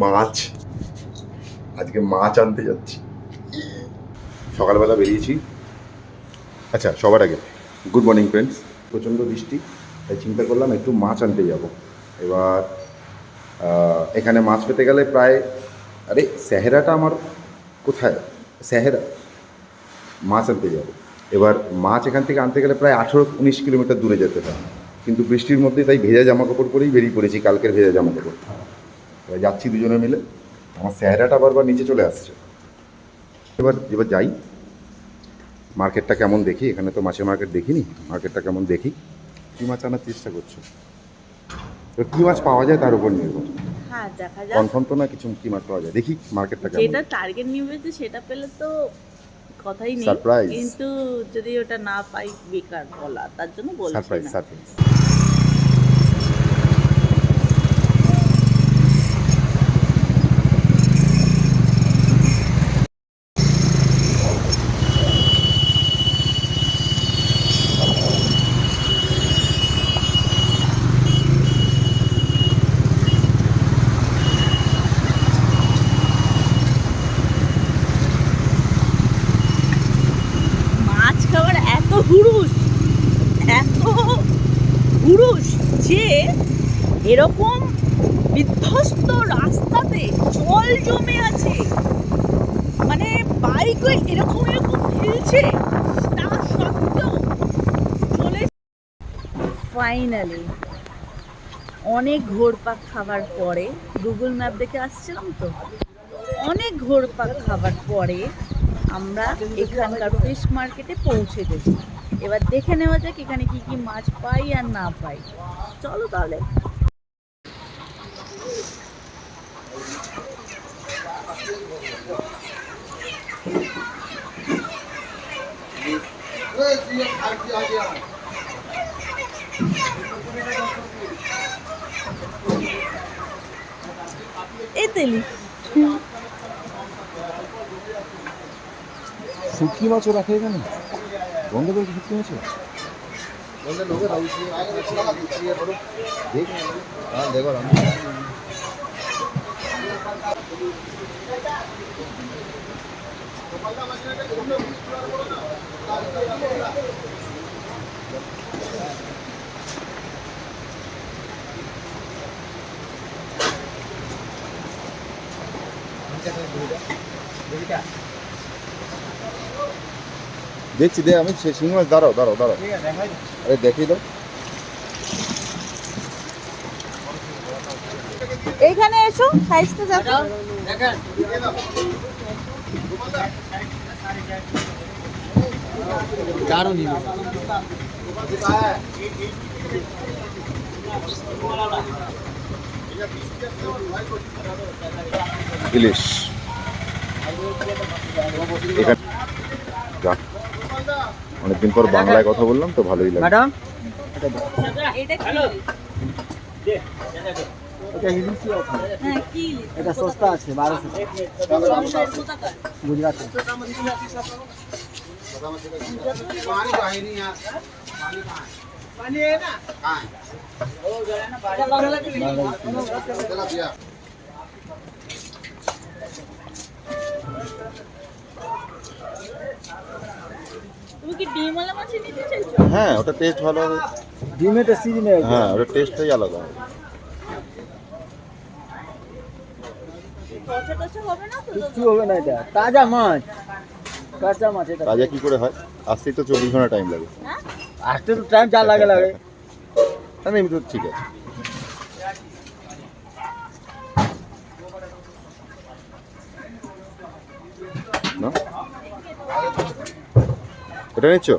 মাছ, আজকে মাছ আনতে যাচ্ছি। সকালবেলা বেরিয়েছি। আচ্ছা, সবার আগে গুড মর্নিং ফ্রেন্ডস। প্রচণ্ড বৃষ্টি, তাই চিন্তা করলাম একটু মাছ আনতে যাব। এবার এখানে মাছ পেতে গেলে প্রায়, আরে স্যাহেরাটা আমার কোথায়, স্যাহেরা মাছ আনতে যাব। এবার মাছ এখান থেকে আনতে গেলে প্রায় 18-19 কিলোমিটার দূরে যেতে হয়, কিন্তু বৃষ্টির মধ্যে তাই ভেজা জামা কাপড় পরেই বেরিয়ে পড়েছি, কালকের ভেজা জামা কাপড়। এবার যাচ্ছি দুজনে মিলে। আমার স্যাহেরাটা বারবার নিচে চলে আসছে। এবার যাই, মার্কেটটা কেমন দেখি। এখানে তো মাছের মার্কেট দেখিনি, মার্কেটটা কেমন দেখি। কী মাছ আনার চেষ্টা করছো? এবার কী মাছ পাওয়া যায় তার উপর নির্ভর। হ্যাঁ, দেখা যাক। কনফার্ম তো না কিছু কী মাছ পাওয়া যায়, দেখি মার্কেটটা কেমন। যেটা টার্গেট নিয়েছে সেটা পেলে তো কথাই নেই, সারপ্রাইজ। কিন্তু যদি ওটা না পাই বেকার বলা, তার জন্য বলছি সারপ্রাইজ না। সারপ্রাইজ। মাছ খাওয়ার এত হুরুস যে এরকম বিধ্বস্ত রাস্তাতে জল জমে আছে, মানে বাইক এরকম ফেলছে, তা সত্ত্বেও চলে। ফাইনালি অনেক ঘোরপাক খাবার পরে, গুগল ম্যাপ দেখে আসছিলাম তো, অনেক ঘোরপাক খাবার পরে আমরা এখানকার ফিশ মার্কেটে পৌঁছে গেছি। এবার দেখে নেওয়া যাক এখানে কি কি মাছ পাই আর না পাই। চলো তাহলে। এ তেলি শুটকি মাছও রাখে এখানে, বন্ধ করেছে শুটকি মাছও। দেখো দেখছি, আমি সে শিঙি মাছ। দাঁড়াও, আরে দেখিয়ে দাও। এইখানে এসো, সাইজটা দেখো। ইলিশ এখানে। যাক, অনেকদিন পর বাংলায় কথা বললাম তো, ভালোই লাগে। ম্যাডাম, এটা কি? এটা ইলিশই আছে। হ্যাঁ, কি ইলিশ? এটা সস্তা আছে 1200 কোথাকার? গুজরাটি। তুমি কি ডিমওয়ালা মাছ নিতে চাইছো? হ্যাঁ, ওটা টেস্ট ভালো হবে। ডিমেটা সিজনে আছে। হ্যাঁ, ওটা টেস্টটাই আলাদা হবে। পচা টচা হবে না তো? কিচ্ছু হবে না, এটা তাজা মাছ, কাঁচা মাছ। এটা তাজা কি করে হয়? আসতেই তো 24 ঘন্টা টাইম লাগে। হ্যাঁ, আসতে তো টাইম যা লাগে। তাহলে এমনি তো ঠিক আছে। না, এটা নিচ্ছ?